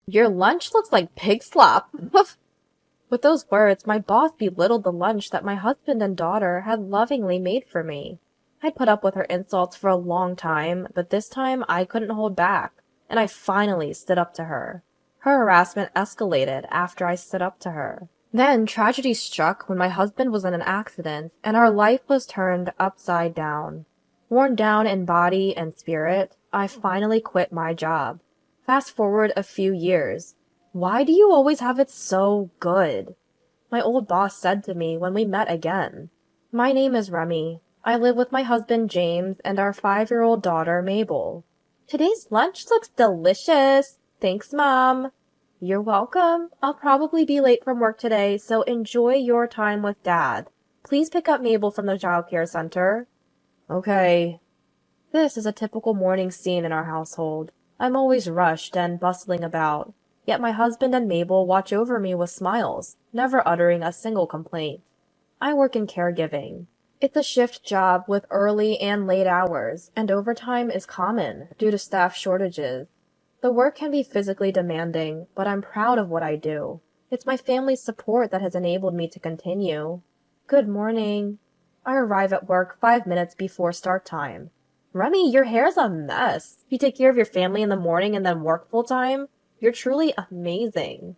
Your lunch looks like pig slop. With those words, my boss belittled the lunch that my husband and daughter had lovingly made for me. I'd put up with her insults for a long time, but this time I couldn't hold back, and I finally stood up to her. Her harassment escalated after I stood up to her. Then tragedy struck when my husband was in an accident, and our life was turned upside down. Worn down in body and spirit, I finally quit my job. Fast forward a few years. Why do you always have it so good? My old boss said to me when we met again. My name is Remy. I live with my husband James and our 5-year-old daughter Mabel. Today's lunch looks delicious. Thanks, Mom. You're welcome. I'll probably be late from work today, so enjoy your time with Dad. Please pick up Mabel from the childcare center. Okay. This is a typical morning scene in our household. I'm always rushed and bustling about. Yet my husband and Mabel watch over me with smiles, never uttering a single complaint. I work in caregiving. It's a shift job with early and late hours, and overtime is common due to staff shortages. The work can be physically demanding, but I'm proud of what I do. It's my family's support that has enabled me to continue. Good morning. I arrive at work 5 minutes before start time. Remy, your hair's a mess. You take care of your family in the morning and then work full time? You're truly amazing.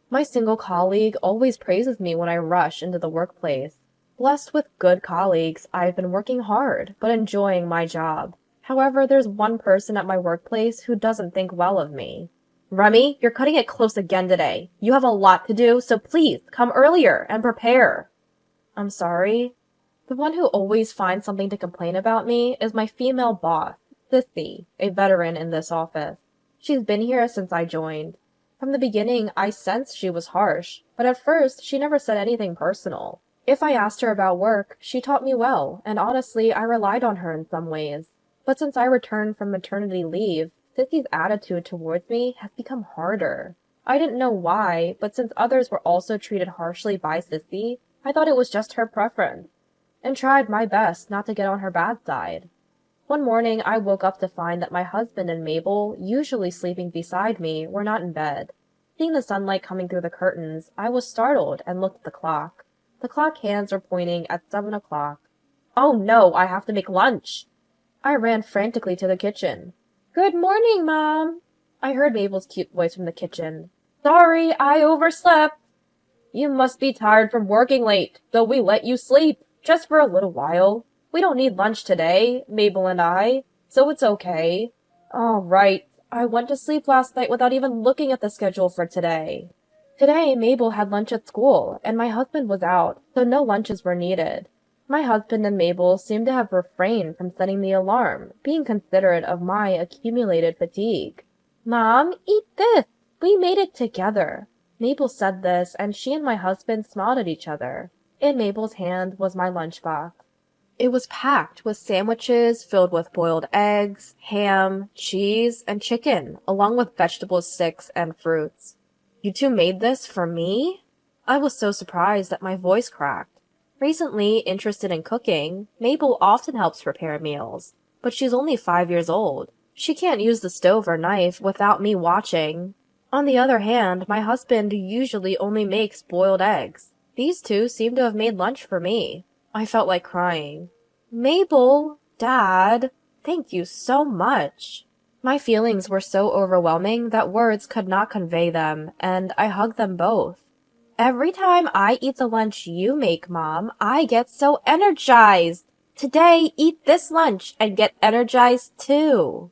My single colleague always praises me when I rush into the workplace. Blessed with good colleagues, I've been working hard, but enjoying my job. However, there's one person at my workplace who doesn't think well of me. Remy, you're cutting it close again today. You have a lot to do, so please come earlier and prepare. I'm sorry. The one who always finds something to complain about me is my female boss, Sissy, a veteran in this office. She's been here since I joined. From the beginning, I sensed she was harsh, but at first, she never said anything personal. If I asked her about work, she taught me well, and honestly, I relied on her in some ways. But since I returned from maternity leave, Sissy's attitude towards me has become harder. I didn't know why, but since others were also treated harshly by Sissy, I thought it was just her preference, and tried my best not to get on her bad side. One morning, I woke up to find that my husband and Mabel, usually sleeping beside me, were not in bed. Seeing the sunlight coming through the curtains, I was startled and looked at the clock. The clock hands were pointing at 7 o'clock. Oh no, I have to make lunch! I ran frantically to the kitchen. Good morning, Mom! I heard Mabel's cute voice from the kitchen. Sorry, I overslept. You must be tired from working late, though we let you sleep, just for a little while. We don't need lunch today, Mabel and I, so it's okay. All right, I went to sleep last night without even looking at the schedule for today. Today, Mabel had lunch at school, and my husband was out, so no lunches were needed. My husband and Mabel seemed to have refrained from setting the alarm, being considerate of my accumulated fatigue. Mom, eat this! We made it together. Mabel said this, and she and my husband smiled at each other. In Mabel's hand was my lunchbox. It was packed with sandwiches filled with boiled eggs, ham, cheese, and chicken, along with vegetable sticks and fruits. You two made this for me? I was so surprised that my voice cracked. Recently interested in cooking, Mabel often helps prepare meals, but she's only 5 years old. She can't use the stove or knife without me watching. On the other hand, my husband usually only makes boiled eggs. These two seem to have made lunch for me. I felt like crying. Mabel, Dad, thank you so much. My feelings were so overwhelming that words could not convey them, and I hugged them both. Every time I eat the lunch you make, Mom, I get so energized. Today, eat this lunch and get energized too.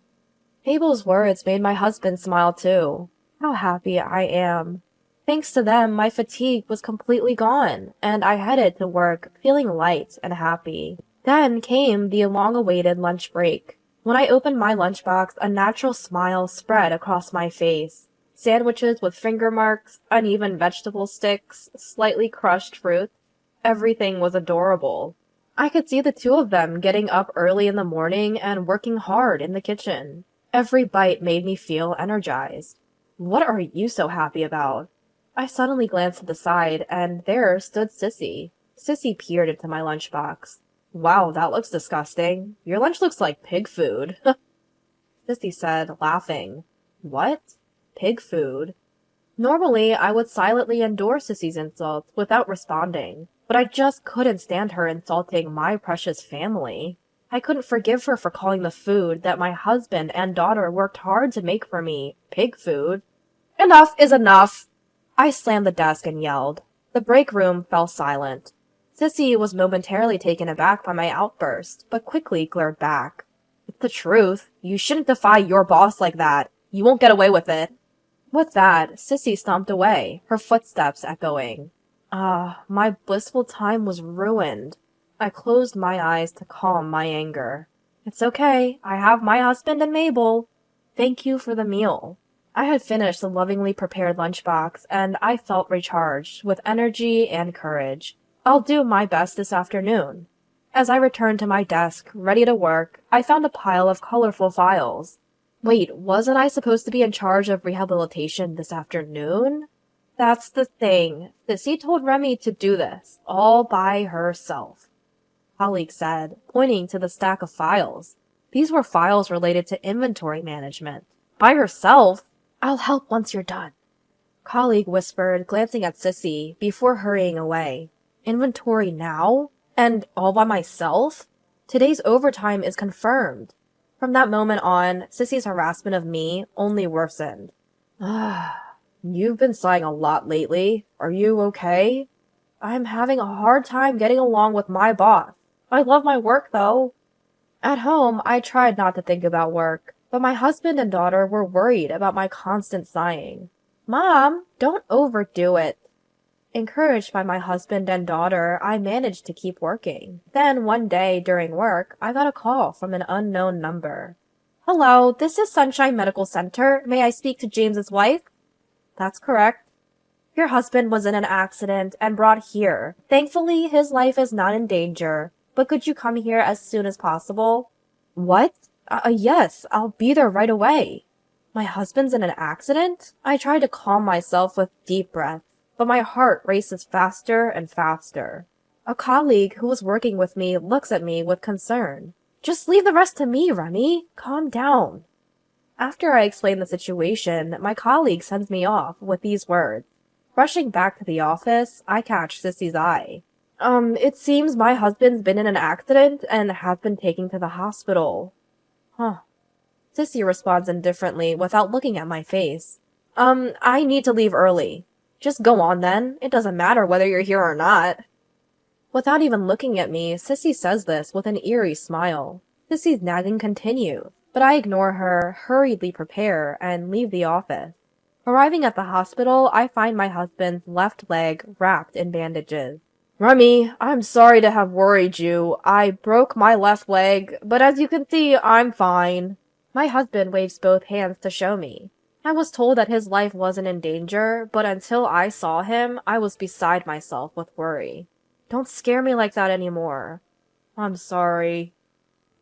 Mabel's words made my husband smile too. How happy I am. Thanks to them, my fatigue was completely gone, and I headed to work feeling light and happy. Then came the long-awaited lunch break. When I opened my lunchbox, a natural smile spread across my face. Sandwiches with finger marks, uneven vegetable sticks, slightly crushed fruit. Everything was adorable. I could see the two of them getting up early in the morning and working hard in the kitchen. Every bite made me feel energized. What are you so happy about? I suddenly glanced to the side, and there stood Sissy. Sissy peered into my lunchbox. Wow, that looks disgusting. Your lunch looks like pig food. Sissy said, laughing. What? Pig food? Normally, I would silently endure Sissy's insults without responding, but I just couldn't stand her insulting my precious family. I couldn't forgive her for calling the food that my husband and daughter worked hard to make for me pig food. Enough is enough! I slammed the desk and yelled. The break room fell silent. Sissy was momentarily taken aback by my outburst, but quickly glared back. It's the truth. You shouldn't defy your boss like that. You won't get away with it. With that, Sissy stomped away, her footsteps echoing. My blissful time was ruined. I closed my eyes to calm my anger. It's okay. I have my husband and Mabel. Thank you for the meal. I had finished the lovingly prepared lunchbox, and I felt recharged with energy and courage. I'll do my best this afternoon. As I returned to my desk, ready to work, I found a pile of colorful files. Wait, wasn't I supposed to be in charge of rehabilitation this afternoon? That's the thing. Sissy told Remy to do this, all by herself. Colleague said, pointing to the stack of files. These were files related to inventory management. By herself? I'll help once you're done. Colleague whispered, glancing at Sissy, before hurrying away. Inventory now? And all by myself? Today's overtime is confirmed. From that moment on, Sissy's harassment of me only worsened. You've been sighing a lot lately. Are you okay? I'm having a hard time getting along with my boss. I love my work, though. At home, I tried not to think about work, but my husband and daughter were worried about my constant sighing. Mom, don't overdo it. Encouraged by my husband and daughter, I managed to keep working. Then one day during work, I got a call from an unknown number. Hello, this is Sunshine Medical Center. May I speak to James's wife? That's correct. Your husband was in an accident and brought here. Thankfully, his life is not in danger, but could you come here as soon as possible? What? Yes, I'll be there right away. My husband's in an accident? I tried to calm myself with deep breaths, but my heart races faster and faster. A colleague who was working with me looks at me with concern. Just leave the rest to me, Remy. Calm down. After I explain the situation, my colleague sends me off with these words. Rushing back to the office, I catch Sissy's eye. It seems my husband's been in an accident and has been taken to the hospital. Huh. Sissy responds indifferently without looking at my face. I need to leave early. Just go on then. It doesn't matter whether you're here or not. Without even looking at me, Sissy says this with an eerie smile. Sissy's nagging continues, but I ignore her, hurriedly prepare, and leave the office. Arriving at the hospital, I find my husband's left leg wrapped in bandages. Remy, I'm sorry to have worried you. I broke my left leg, but as you can see, I'm fine. My husband waves both hands to show me. I was told that his life wasn't in danger, but until I saw him, I was beside myself with worry. Don't scare me like that anymore. I'm sorry.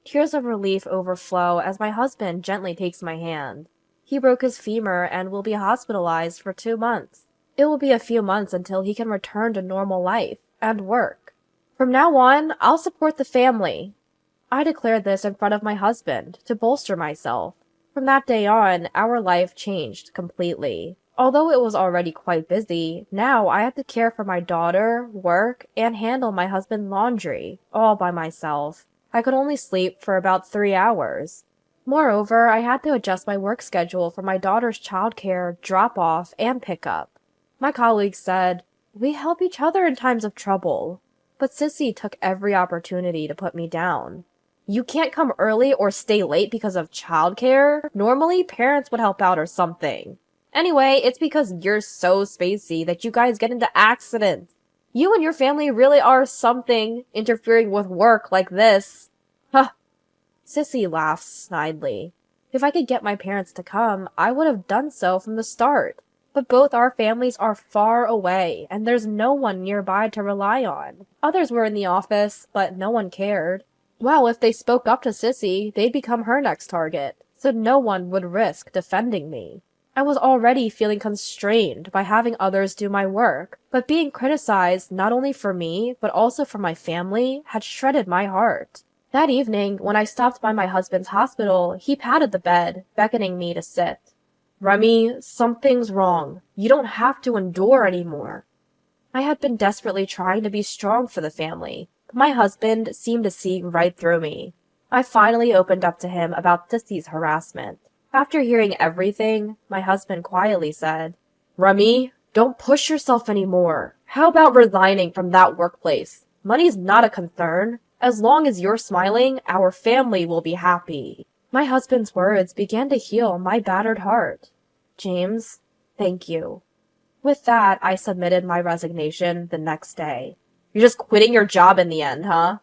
Tears of relief overflow as my husband gently takes my hand. He broke his femur and will be hospitalized for 2 months. It will be a few months until he can return to normal life and work. From now on, I'll support the family. I declared this in front of my husband to bolster myself. From that day on, our life changed completely. Although it was already quite busy, now I had to care for my daughter, work, and handle my husband's laundry, all by myself. I could only sleep for about 3 hours. Moreover, I had to adjust my work schedule for my daughter's childcare, drop-off, and pickup. My colleagues said, "We help each other in times of trouble." But Sissy took every opportunity to put me down. You can't come early or stay late because of childcare? Normally, parents would help out or something. Anyway, it's because you're so spacey that you guys get into accidents. You and your family really are something, interfering with work like this. Huh. Sissy laughs snidely. If I could get my parents to come, I would have done so from the start. But both our families are far away, and there's no one nearby to rely on. Others were in the office, but no one cared. Well, if they spoke up to Sissy, they'd become her next target, so no one would risk defending me. I was already feeling constrained by having others do my work, but being criticized not only for me, but also for my family, had shredded my heart. That evening, when I stopped by my husband's hospital, he patted the bed, beckoning me to sit. Remy, something's wrong. You don't have to endure anymore. I had been desperately trying to be strong for the family, but my husband seemed to see right through me. I finally opened up to him about Sissy's harassment. After hearing everything, my husband quietly said, Remy, don't push yourself anymore. How about resigning from that workplace? Money's not a concern. As long as you're smiling, our family will be happy. My husband's words began to heal my battered heart. James, thank you. With that, I submitted my resignation the next day. You're just quitting your job in the end, huh?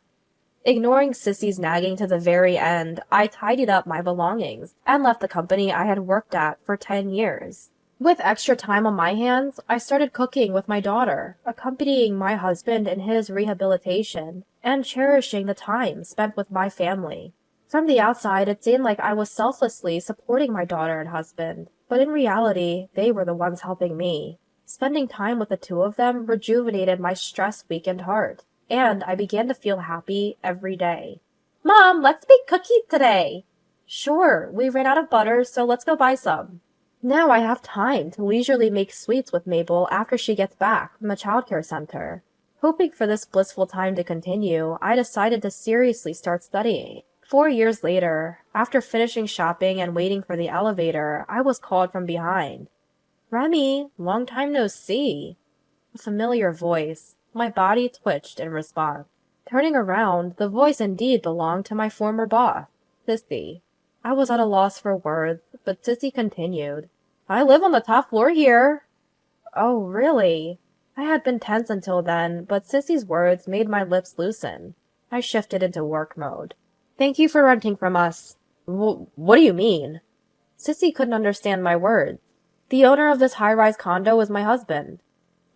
Ignoring Sissy's nagging to the very end, I tidied up my belongings and left the company I had worked at for 10 years. With extra time on my hands, I started cooking with my daughter, accompanying my husband in his rehabilitation, and cherishing the time spent with my family. From the outside, it seemed like I was selflessly supporting my daughter and husband, but in reality, they were the ones helping me. Spending time with the two of them rejuvenated my stress-weakened heart, and I began to feel happy every day. Mom, let's bake cookies today. Sure, we ran out of butter, so let's go buy some. Now I have time to leisurely make sweets with Mabel after she gets back from the childcare center. Hoping for this blissful time to continue, I decided to seriously start studying. 4 years later, after finishing shopping and waiting for the elevator, I was called from behind. Remy, long time no see. A familiar voice. My body twitched in response. Turning around, the voice indeed belonged to my former boss, Sissy. I was at a loss for words, but Sissy continued. I live on the top floor here. Oh, really? I had been tense until then, but Sissy's words made my lips loosen. I shifted into work mode. Thank you for renting from us. What do you mean? Sissy couldn't understand my words. The owner of this high-rise condo is my husband.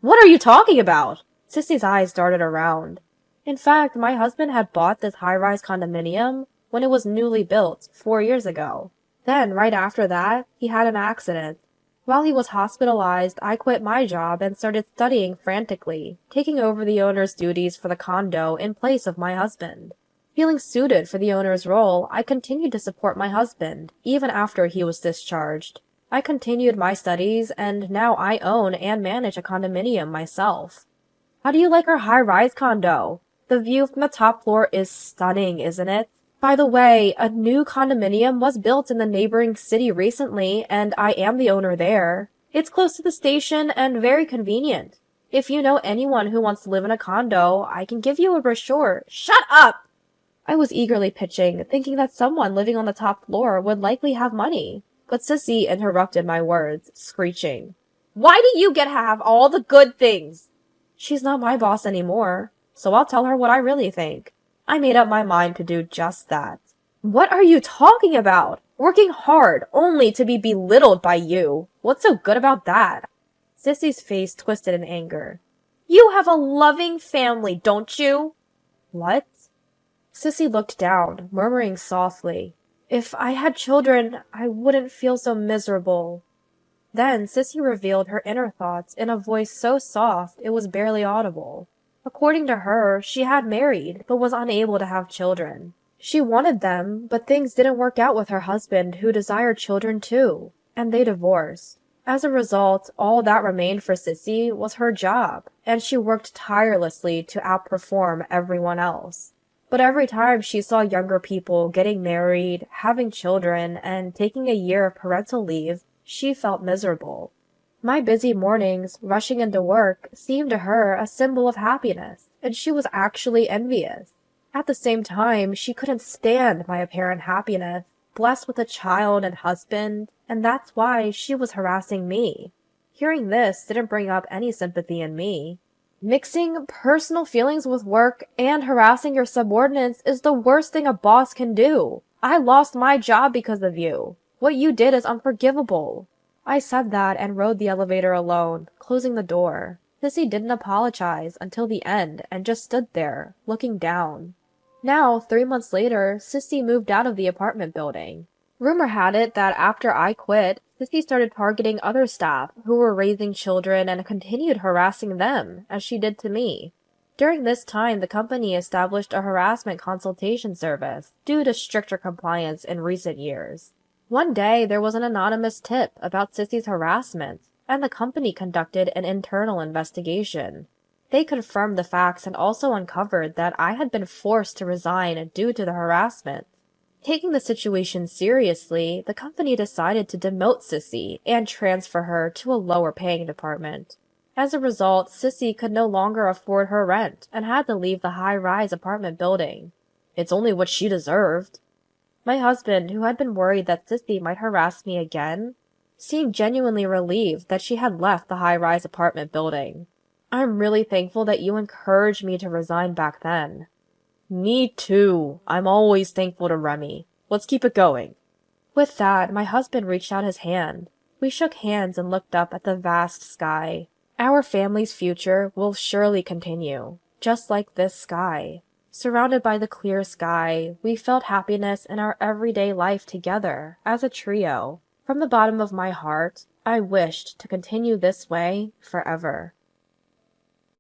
What are you talking about? Sissy's eyes darted around. In fact, my husband had bought this high-rise condominium when it was newly built 4 years ago. Then, right after that, he had an accident. While he was hospitalized, I quit my job and started studying frantically, taking over the owner's duties for the condo in place of my husband. Feeling suited for the owner's role, I continued to support my husband, even after he was discharged. I continued my studies, and now I own and manage a condominium myself. How do you like our high-rise condo? The view from the top floor is stunning, isn't it? By the way, a new condominium was built in the neighboring city recently, and I am the owner there. It's close to the station and very convenient. If you know anyone who wants to live in a condo, I can give you a brochure. Shut up! I was eagerly pitching, thinking that someone living on the top floor would likely have money. But Sissy interrupted my words, screeching. Why do you get to have all the good things? She's not my boss anymore, so I'll tell her what I really think. I made up my mind to do just that. What are you talking about? Working hard only to be belittled by you. What's so good about that? Sissy's face twisted in anger. You have a loving family, don't you? What? Sissy looked down, murmuring softly. If I had children, I wouldn't feel so miserable. Then Sissy revealed her inner thoughts in a voice so soft it was barely audible. According to her, she had married, but was unable to have children. She wanted them, but things didn't work out with her husband, who desired children too, and they divorced. As a result, all that remained for Sissy was her job, and she worked tirelessly to outperform everyone else. But every time she saw younger people getting married, having children, and taking a year of parental leave, she felt miserable. My busy mornings, rushing into work, seemed to her a symbol of happiness, and she was actually envious. At the same time, she couldn't stand my apparent happiness, blessed with a child and husband, and that's why she was harassing me. Hearing this didn't bring up any sympathy in me. Mixing personal feelings with work and harassing your subordinates is the worst thing a boss can do. I lost my job because of you. What you did is unforgivable. I said that and rode the elevator alone, closing the door. Sissy didn't apologize until the end and just stood there, looking down. Now, 3 months later, Sissy moved out of the apartment building. Rumor had it that after I quit, Sissy started targeting other staff who were raising children and continued harassing them, as she did to me. During this time, the company established a harassment consultation service due to stricter compliance in recent years. One day, there was an anonymous tip about Sissy's harassment, and the company conducted an internal investigation. They confirmed the facts and also uncovered that I had been forced to resign due to the harassment. Taking the situation seriously, the company decided to demote Sissy and transfer her to a lower-paying department. As a result, Sissy could no longer afford her rent and had to leave the high-rise apartment building. It's only what she deserved. My husband, who had been worried that Sissy might harass me again, seemed genuinely relieved that she had left the high-rise apartment building. I'm really thankful that you encouraged me to resign back then. Me too. I'm always thankful to Remy. Let's keep it going. With that, my husband reached out his hand. We shook hands and looked up at the vast sky. Our family's future will surely continue, just like this sky. Surrounded by the clear sky, we felt happiness in our everyday life together, as a trio. From the bottom of my heart, I wished to continue this way forever.